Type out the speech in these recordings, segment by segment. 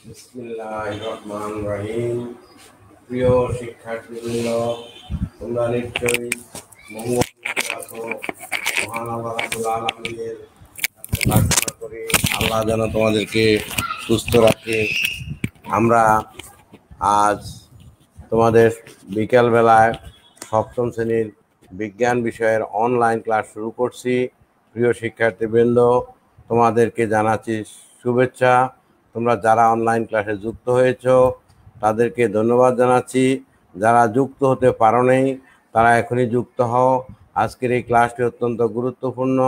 বিসমিল্লাহির রহমানির রহিম। প্রিয় শিক্ষার্থীবৃন্দ, তোমরা নিশ্চয়ই মঙ্গল আছো। মহান আল্লাহ রাব্বুল আলামিনের কাছে প্রার্থনা করি আল্লাহ যেন তোমাদেরকে সুস্থ রাখে। আমরা আজ তোমাদের বিকেল বেলায় সপ্তম শ্রেণীর বিজ্ঞান বিষয়ের অনলাইন ক্লাস শুরু করছি। প্রিয় শিক্ষার্থীবৃন্দ, তোমাদেরকে জানাচ্ছি শুভেচ্ছা। তোমরা যারা অনলাইন ক্লাসে যুক্ত হয়েছ তাদেরকে ধন্যবাদ জানাচ্ছি। যারা যুক্ত হতে পারো নাই তারা এখনই যুক্ত হও। আজকের এই ক্লাসটি অত্যন্ত গুরুত্বপূর্ণ।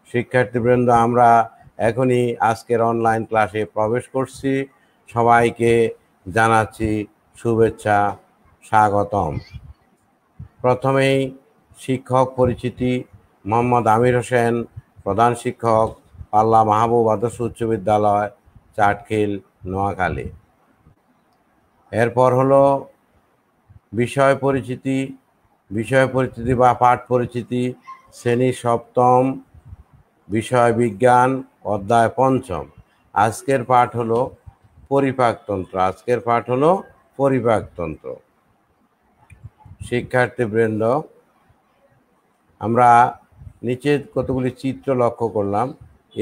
শিক্ষার্থীবৃন্দ, আমরা এখনই আজকের অনলাইন ক্লাসে প্রবেশ করছি। সবাইকে জানাচ্ছি শুভেচ্ছা, স্বাগতম। প্রথমেই শিক্ষক পরিচিতি। মোহাম্মদ আমির হোসেন, প্রধান শিক্ষক, পাল্লা মাহবুব আদর্শ উচ্চ বিদ্যালয়, চাটখিল, নোয়াখালী। এরপর হলো বিষয় পরিচিতি। বিষয় পরিচিতি বা পাঠ পরিচিতি, শ্রেণী সপ্তম, বিষয় বিজ্ঞান, অধ্যায় পঞ্চম। আজকের পাঠ হলো পরিপাকতন্ত্র। পরিপাকতন্ত্র। শিক্ষার্থীবৃন্দ, আমরা নিচে কতগুলি চিত্র লক্ষ্য করলাম।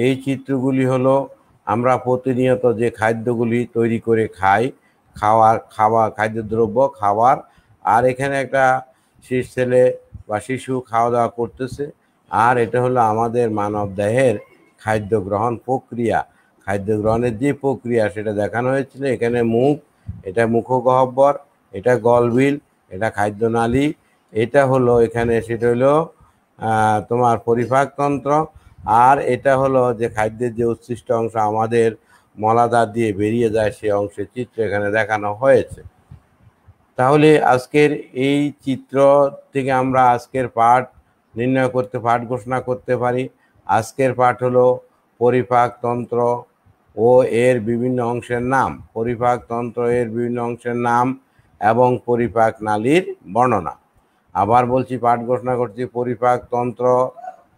এই চিত্রগুলি হলো আমরা প্রতিনিয়ত যে খাদ্যগুলি তৈরি করে খাই, খাদ্যদ্রব্য খাবার। আর এখানে একটা ছেলে বা শিশু খাওয়া দাওয়া করতেছে। আর এটা হলো আমাদের মানব দেহের খাদ্য গ্রহণ প্রক্রিয়া। খাদ্য গ্রহণের যে প্রক্রিয়া সেটা দেখানো হয়েছিল। এখানে মুখ, এটা মুখগহ্বর, এটা গলবিল, এটা খাদ্যনালী, এটা হলো এখানে সেটা হলো তোমার পরিপাকতন্ত্র। আর এটা হলো যে খাদ্যের যে উচ্ছিষ্ট অংশ আমাদের মলাদার দিয়ে বেরিয়ে যায়, সেই অংশের চিত্র এখানে দেখানো হয়েছে। তাহলে আজকের এই চিত্র থেকে আমরা আজকের পাঠ পাঠ ঘোষণা করতে পারি। আজকের পাঠ হলো পরিপাকতন্ত্র ও এর বিভিন্ন অংশের নাম। পরিপাকতন্ত্র এর বিভিন্ন অংশের নাম এবং পরিপাক নালীর বর্ণনা। আবার বলছি, পাঠ ঘোষণা করছি, পরিপাকতন্ত্র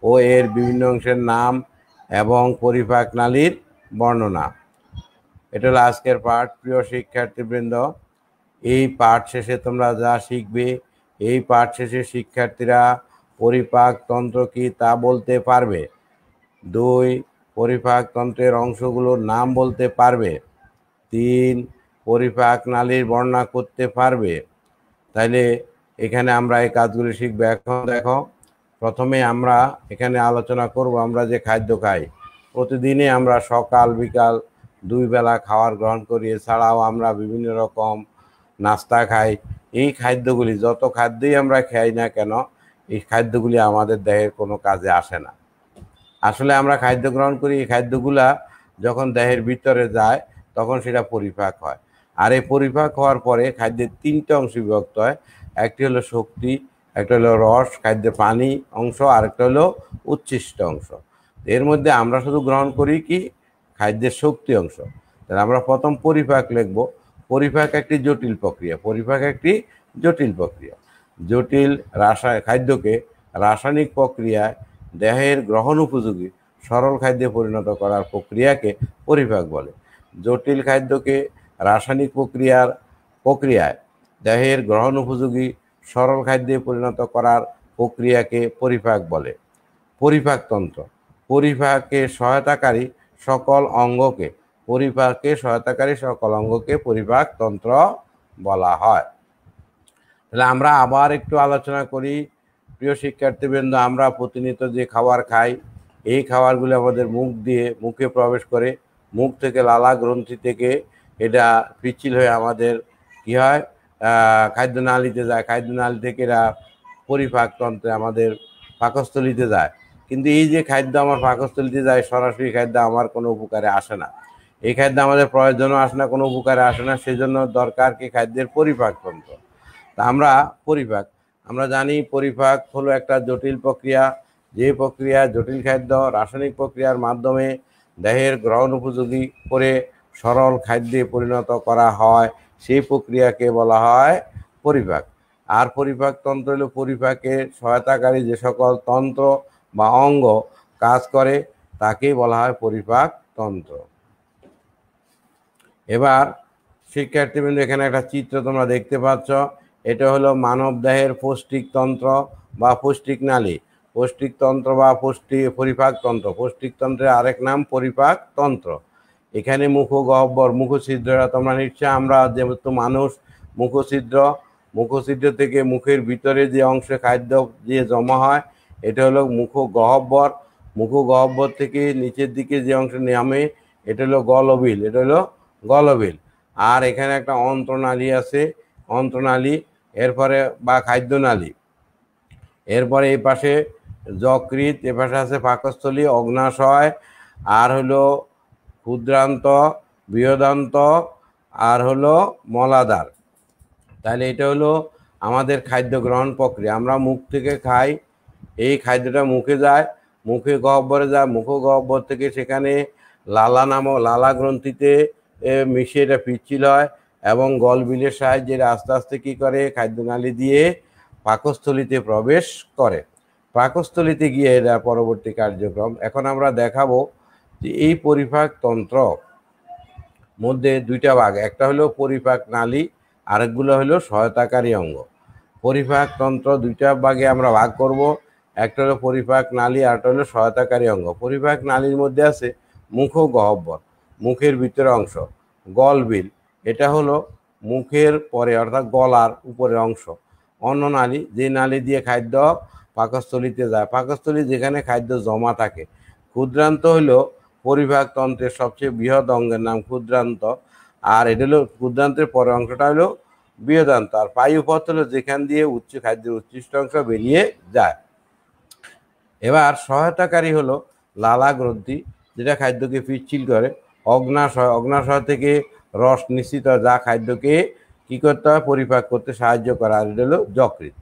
ও এর বিভিন্ন অংশের নাম এবং পরিপাক নালীর বর্ণনা। এটা হলো আজকের পাঠ। প্রিয় শিক্ষার্থীবৃন্দ, এই পাঠ শেষে তোমরা যা শিখবে, এই পাঠ শেষে শিক্ষার্থীরা পরিপাকতন্ত্র কি তা বলতে পারবে। 2, পরিপাকতন্ত্রের অংশগুলোর নাম বলতে পারবে। 3, পরিপাক নালীর বর্ণনা করতে পারবে। তাইলে এখানে আমরা এই কাজগুলি শিখব। এখন দেখো, প্রথমে আমরা এখানে আলোচনা করব আমরা যে খাদ্য খাই। প্রতিদিনই আমরা সকাল বিকাল 2 বেলা খাবার গ্রহণ করি। এছাড়াও আমরা বিভিন্ন রকম নাস্তা খাই। এই খাদ্যগুলি, যত খাদ্যই আমরা খাই না কেন, এই খাদ্যগুলি আমাদের দেহের কোনো কাজে আসে না। আসলে আমরা খাদ্য গ্রহণ করি, এই খাদ্যগুলা যখন দেহের ভিতরে যায় তখন সেটা পরিপাক হয়। আর এই পরিপাক হওয়ার পরে খাদ্যের 3টে অংশ বিভক্ত হয়। একটি হলো শক্তি, একটা হলো রস, খাদ্যের পানি অংশ, আর একটা হলো উচ্ছিষ্ট অংশ। এর মধ্যে আমরা শুধু গ্রহণ করি কি খাদ্যের শক্তি অংশ। তাহলে আমরা প্রথম পরিপাক লিখব। পরিপাক একটি জটিল প্রক্রিয়া। জটিল খাদ্যকে রাসায়নিক প্রক্রিয়ায় দেহের গ্রহণ উপযোগী সরল খাদ্যে পরিণত করার প্রক্রিয়াকে পরিপাক বলে। জটিল খাদ্যকে রাসায়নিক প্রক্রিয়ায় দেহের গ্রহণ উপযোগী সরল খাদ্যে পরিণত করার প্রক্রিয়াকে পরিপাক বলে। পরিপাকতন্ত্র পরিপাকে সহায়তাকারী সকল অঙ্গকে পরিপাকতন্ত্র বলা হয়। তাহলে আমরা আবার একটু আলোচনা করি। প্রিয় শিক্ষার্থীবৃন্দ, আমরা প্রতিনিয়ত যে খাবার খাই, এই খাবারগুলো আমাদের মুখে প্রবেশ করে। মুখ থেকে লালা গ্রন্থি থেকে এটা পিচ্ছিল হয়ে আমাদের কি হয়, খাদ্যনালীতে যায়। খাদ্যনালী থেকে এরা পরিপাকতন্ত্রে আমাদের পাকস্থলীতে যায়। কিন্তু এই যে খাদ্য আমার পাকস্থলীতে যায়, সরাসরি খাদ্য আমার কোনো উপকারে আসে না। এই খাদ্য আমাদের প্রয়োজনও আসে না, কোনো উপকারে আসে না। সেজন্য দরকার কি খাদ্যের পরিপাকতন্ত্র। তা আমরা জানি পরিপাক হলো একটা জটিল প্রক্রিয়া। যে প্রক্রিয়া জটিল খাদ্য রাসায়নিক প্রক্রিয়ার মাধ্যমে দেহের গ্রহণ উপযোগী করে সরল খাদ্যে পরিণত করা হয়, সেই প্রক্রিয়াকে বলা হয় পরিপাক। আর পরিপাকতন্ত্র হলো পরিপাকে সহায়তাকারী যে সকল তন্ত্র বা অঙ্গ কাজ করে তাকেই বলা হয় পরিপাকতন্ত্র। এবার শিক্ষার্থীবৃন্দ, এখানে একটা চিত্র তোমরা দেখতে পাচ্ছ। এটা হলো মানবদেহের পৌষ্টিকতন্ত্র বা পৌষ্টিক নালী। পৌষ্টিকতন্ত্র বা পরিপাকতন্ত্র, পৌষ্টিকতন্ত্রের আরেক নাম পরিপাকতন্ত্র। এখানে মুখগহ্বর, মুখছিদ্ররা তোমরা নিশ্চয়, আমরা যেহেতু মানুষ, মুখছিদ্র থেকে মুখের ভিতরে যে অংশে খাদ্য যে জমা হয় এটা হলো মুখগহ্বর। মুখগহ্বর থেকে নিচের দিকে যে অংশ নামে এটা হলো গলবিল। আর এখানে একটা অন্ত্রনালী আছে, অন্ত্রনালী, এরপরে বা খাদ্যনালী। এরপরে এই পাশে যকৃৎ, এ পাশে আছে পাকস্থলী, অগ্নাশয়, আর হলো ক্ষুদ্রান্ত, বৃহদান্ত, আর হলো মলাধার। তাহলে এটা হলো আমাদের খাদ্য গ্রহণ প্রক্রিয়া। আমরা মুখ থেকে খাই, এই খাদ্যটা মুখে যায়, মুখে গহ্বরে যায়, মুখগহ্বর থেকে সেখানে লালা গ্রন্থিতে মিশে এটা পিচ্ছিল হয় এবং গলবিলের সাহায্যে আস্তে আস্তে কী করে, খাদ্যনালী দিয়ে পাকস্থলীতে প্রবেশ করে। পাকস্থলীতে গিয়ে এরা পরবর্তী কার্যক্রম। এখন আমরা দেখাবো যে এই পরিপাকতন্ত্র মধ্যে দুইটা ভাগ, একটা হলো পরিপাক নালী, আরেকগুলো হলো সহায়তাকারী অঙ্গ। পরিপাকতন্ত্র দুইটা ভাগে আমরা ভাগ করব, একটা হলো পরিপাক নালী, আরেকটা হলো সহায়তাকারী অঙ্গ। পরিপাক নালীর মধ্যে আছে মুখগহ্বর, মুখের ভিতরের অংশ, গলবিল, এটা হলো মুখের পরে অর্থাৎ গলার উপরের অংশ। অন্ননালী, যে নালী দিয়ে খাদ্য পাকস্থলীতে যায়, পাকস্থলী যেখানে খাদ্য জমা থাকে। ক্ষুদ্রান্ত হলো পরিপাকতন্ত্রের সবচেয়ে বৃহৎ অঙ্গের নাম ক্ষুদ্রান্ত, আর এটা হলো ক্ষুদ্রান্তের পরের অংশটা হলো বৃহদান্ত। আর পায়ুপথ হলো যেখান দিয়ে খাদ্যের উচ্ছিষ্ট অংশ বেরিয়ে যায়। এবার সহায়তাকারী হলো লালা গ্রন্থি, যেটা খাদ্যকে পিচ্ছিল করে। অগ্নাশয় থেকে রস নিঃসৃত হয়, যা খাদ্যকে কি করতে হয়, পরিপাক করতে সাহায্য করে। আর এটা হলো যকৃৎ।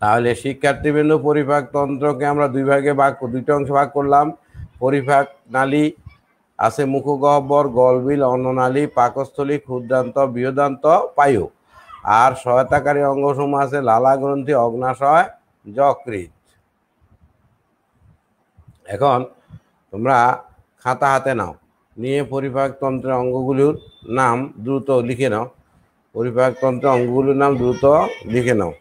তাহলে শিক্ষার্থীবৃন্দ, পরিপাকতন্ত্রকে আমরা দুইটা অংশে ভাগ করলাম। পরিপাক নালী আছে মুখগহ্বর, গলবিল, অন্ননালী, পাকস্থলী, ক্ষুদ্রান্ত, বৃহদান্ত, পায়ু। আর সহায়তাকারী অঙ্গসমূহ আছে লালা গ্রন্থি, অগ্নাশয়, যকৃৎ। এখন তোমরা খাতা হাতে নাও, নিয়ে পরিপাকতন্ত্রের অঙ্গগুলোর নাম দ্রুত লিখে নাও। পরিপাকতন্ত্রের অঙ্গগুলোর নাম দ্রুত লিখে নাও।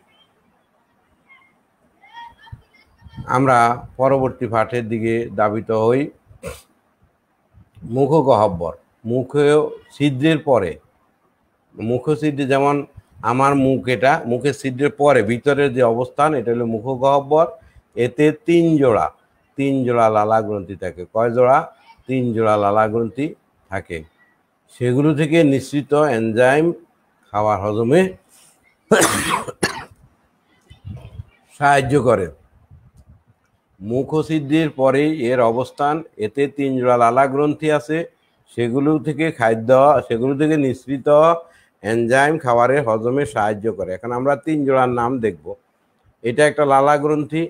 আমরা পরবর্তী পাঠের দিকে ধাবিত হই। মুখগহ্বর, ছিদ্রের পরে, মুখছিদ্র, যেমন আমার মুখ, এটা মুখের ছিদ্রের পরে ভিতরের যে অবস্থান, এটা হলো মুখগহ্বর। এতে তিন জোড়া লালা গ্রন্থি থাকে। কয় জোড়া? 3 জোড়া লালা গ্রন্থি থাকে। সেগুলো থেকে নিঃসৃত এনজাইম খাবার হজমে সাহায্য করে। মুখছিদ্রের পরেই এর অবস্থান। এতে 3 জোড়া লালা গ্রন্থি আছে, সেগুলো থেকে নিঃসৃত এনজাইম খাবারের হজমে সাহায্য করে। এখন আমরা 3 জোড়ার নাম দেখব। এটা একটা লালা গ্রন্থি,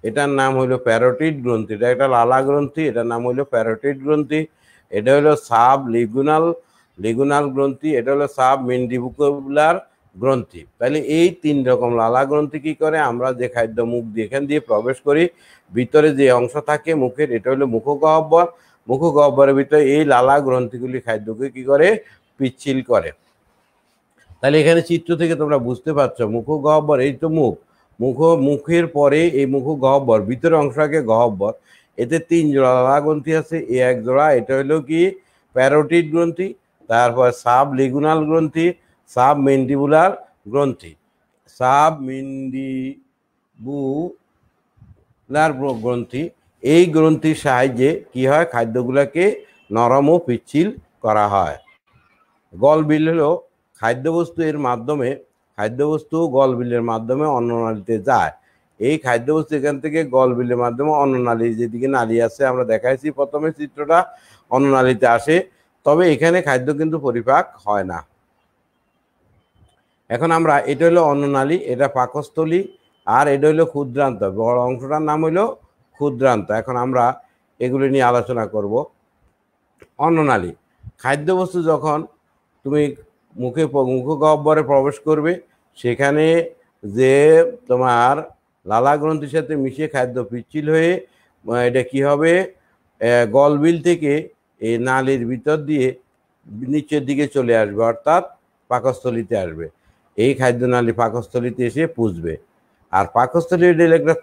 এটার নাম হলো প্যারোটিড গ্রন্থি। এটা একটা লালা গ্রন্থি, এটার নাম হলো প্যারোটিড গ্রন্থি। এটা হলো সাব লিগুনাল গ্রন্থি, এটা হলো সাব ম্যান্ডিবুলার গ্রন্থি। তাহলে এই 3 রকম লালা গ্রন্থি কি করে, আমরা যে খাদ্য মুখ দিয়ে এখান দিয়ে প্রবেশ করি, ভিতরে যে অংশ থাকে মুখের, এটা হলো মুখগহ্বর। মুখগহ্বরের ভিতরে এই লালা গ্রন্থিগুলি খাদ্যকে কি করে, পিচ্ছিল করে। তাহলে এখানে চিত্র থেকে তোমরা বুঝতে পারছো, মুখগহ্বর, এই তো মুখের পরে এই মুখগহ্বর, ভিতরের অংশকে গহ্বর, এতে 3 জোড়া লালা গ্রন্থি আছে। এই এক জোড়া, এটা হলো কি প্যারোটিড গ্রন্থি। তারপর সাব লিগুনাল গ্রন্থি, সাব ম্যান্ডিবুলার গ্রন্থি। সাব ম্যান্ডিবুলার গ্রন্থি, এই গ্রন্থির সাহায্যে কি হয়, খাদ্যগুলোকে নরম ও পিচ্ছিল করা হয়। গলবিল হলো খাদ্যবস্তু গলবিলের মাধ্যমে অন্ননালীতে যায়। এই খাদ্যবস্তু এখান থেকে গলবিলের মাধ্যমে অন্ননালী, যেদিকে নালী আছে আমরা দেখাইছি প্রথমে চিত্রটা, অন্ননালীতে আসে। তবে এখানে খাদ্য কিন্তু পরিপাক হয় না। এখন আমরা, এটা হলো অন্ননালী, এটা পাকস্থলী, আর এটা হলো ক্ষুদ্রান্ত, বড় অংশটার নাম হলো ক্ষুদ্রান্ত। এখন আমরা এগুলি নিয়ে আলোচনা করব। অন্ননালী, খাদ্যবস্তু যখন তুমি মুখগহ্বরে প্রবেশ করবে, সেখানে যে তোমার লালা গ্রন্থির সাথে মিশে খাদ্য পিচ্ছিল হয়ে এটা কি হবে, গলবিল থেকে এই নালীর ভিতর দিয়ে নিচের দিকে চলে আসবে, অর্থাৎ পাকস্থলিতে আসবে। এই খাদ্যনালী পাকস্থলিতে এসে পুষবে। আর পাকস্থলী এটা হলো একটা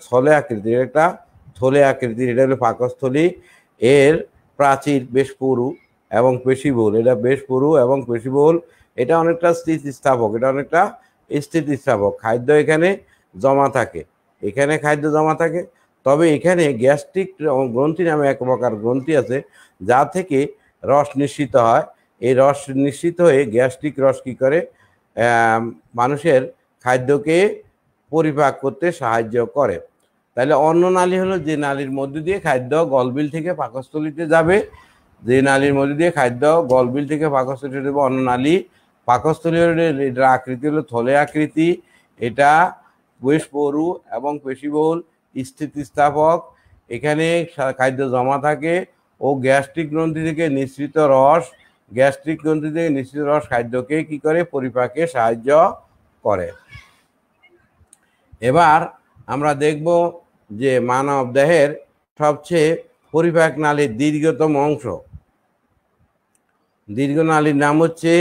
থলে আকৃতির, এটা হলো পাকস্থলী। এর প্রাচীর বেশ পুরু এবং পেশিবহুল, এটা বেশ পুরু এবং পেশিবহুল। এটা অনেকটা স্থিতিস্থাপক খাদ্য এখানে জমা থাকে, তবে এখানে গ্যাস্ট্রিক গ্রন্থি নামে এক প্রকার গ্রন্থি আছে, যা থেকে রস নিঃসৃত হয়। এই রস নিঃসৃত হয়ে গ্যাস্ট্রিক রস কী করে, মানুষের খাদ্যকে পরিপাক করতে সাহায্য করে। তাহলে অন্ন নালী হলো যে নালীর মধ্যে দিয়ে খাদ্য গলবিল থেকে পাকস্থলীতে যাবে, অন্ন নালী। পাকস্থলীর এটার আকৃতি হলো থলে আকৃতি। এটা বেশ পরু এবং পেশিবহুল, স্থিতিস্থাপক। এখানে খাদ্য জমা থাকে ও গ্যাস্ট্রিক গ্রন্থি থেকে নিঃসৃত রস খাদ্যকে কি করে, পরিপাকে সাহায্য করে। এবার আমরা দেখব যে মানব দেহের সবচেয়ে পরিপাক নালীর দীর্ঘতম অংশ, দীর্ঘ নালীর নাম হচ্ছে,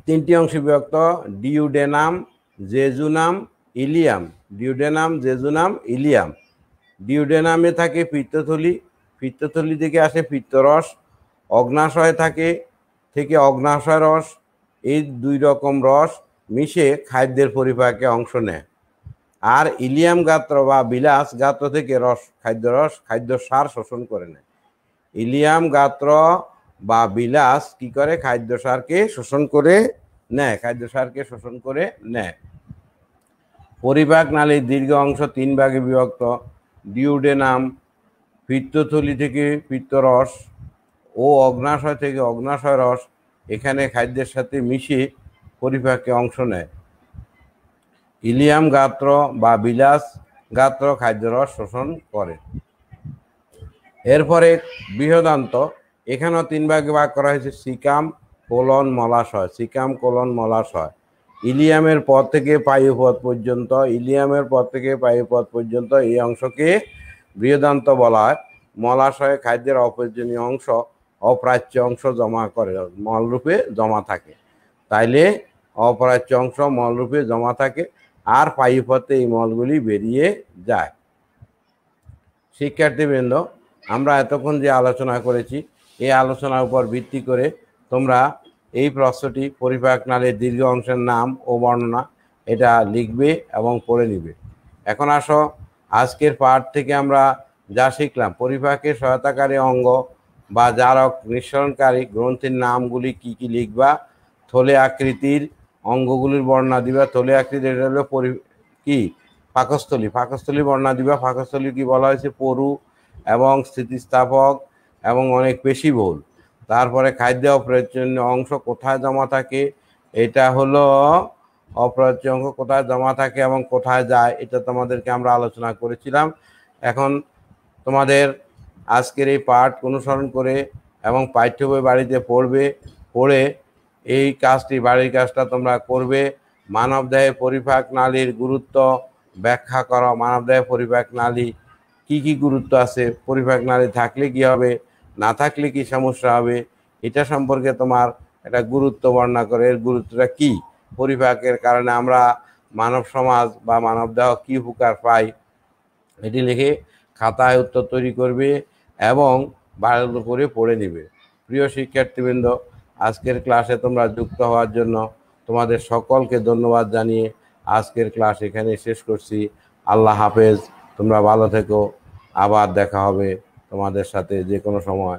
তিনটি অংশে বিভক্ত: ডিউডেনাম, জেজুনাম, ইলিয়াম। ডিউডেনামে থাকে পিত্তথলি থেকে আসে পিত্তরস। অগ্নাশয় থেকে অগ্নাশয় রস। এই দুই রকম রস মিশে খাদ্যের পরিপাকে অংশ নেয়। আর ইলিয়াম গাত্র বা বিলাস গাত্র থেকে খাদ্য সার শোষণ করে নেয়। ইলিয়াম গাত্র বা বিলাস কি করে, খাদ্য সারকে শোষণ করে নেয়। পরিপাক নালীর দীর্ঘ অংশ তিন ভাগে বিভক্ত: ডিউডেনাম, পিত্তথলি থেকে পিত্তরস ও অগ্নাশয় থেকে অগ্নাশয় রস এখানে খাদ্যের সাথে মিশে পরিপাকে অংশ নেয়। ইলিয়াম গাত্র বা বিলাস গাত্র খাদ্যরস শোষণ করে। এরপরে বৃহদান্ত, এখানেও তিন ভাগে ভাগ করা হয়েছে: সিকাম, কোলন, মলাশয়। ইলিয়ামের পর থেকে পায়ুপথ পর্যন্ত এই অংশকে বৃহদান্ত বলা হয়। মলাশয়ে খাদ্যের অপ্রয়োজনীয় অংশ, অপ্রাচ্য অংশ মলরূপে জমা থাকে। তাইলে অপ্রাচ্য অংশ মলরূপে জমা থাকে, আর পায়ুপথে এই মলগুলি বেরিয়ে যায়। শিক্ষার্থীবৃন্দ, আমরা এতক্ষণ যে আলোচনা করেছি, এই আলোচনার উপর ভিত্তি করে তোমরা এই প্রশ্নটি, পরিপাক নালীর দীর্ঘ অংশের নাম ও বর্ণনা, এটা লিখবে এবং পড়ে নিবে। এখন আসো, আজকের পাঠ থেকে আমরা যা শিখলাম, পরিপাকে সহায়তাকারী অঙ্গ বা জারক নিঃসরণকারী গ্রন্থির নামগুলি কি কি লিখবা, থলে আকৃতির অঙ্গগুলির বর্ণনা দিবা। থলে আকৃতির এটা হলো পাকস্থলী বর্ণনা দিবা। পাকস্থলী কি বলা হয়েছে, পরু এবং স্থিতিস্থাপক এবং অনেক পেশিবহুল। তারপরে খাদ্য অপ্রয়োজনীয় অংশ কোথায় জমা থাকে, এটা হলো অপ্রয়োজ্য অংশ কোথায় জমা থাকে এবং কোথায় যায়, এটা তোমাদেরকে আমরা আলোচনা করেছিলাম। এখন তোমাদের আজকের এই পাঠ অনুসরণ করে এবং পাঠ্য বই বাড়িতে পড়ে এই বাড়ির কাজটা তোমরা করবে। মানবদেহে পরিপাক নালীর গুরুত্ব ব্যাখ্যা করো। মানবদেহে পরিপাক নালী কি কি গুরুত্ব আছে, পরিপাক নালী থাকলে কি হবে, না থাকলে কি সমস্যা হবে, এটা সম্পর্কে তোমার একটা গুরুত্ব বর্ণনা করে। এর গুরুত্বটা কি, পরিপাকের কারণে আমরা মানব সমাজ বা মানবদেহ কি উপকার পাই, এটি লিখে খাতায় উত্তর তৈরি করবে এবং ভালো করে পড়ে নেবে। প্রিয় শিক্ষার্থীবৃন্দ, আজকের ক্লাসে তোমরা যুক্ত হওয়ার জন্য তোমাদের সকলকে ধন্যবাদ জানিয়ে আজকের ক্লাস এখানে শেষ করছি। আল্লাহ হাফেজ, তোমরা ভালো থেকো। আবার দেখা হবে তোমাদের সাথে যে কোনো সময়।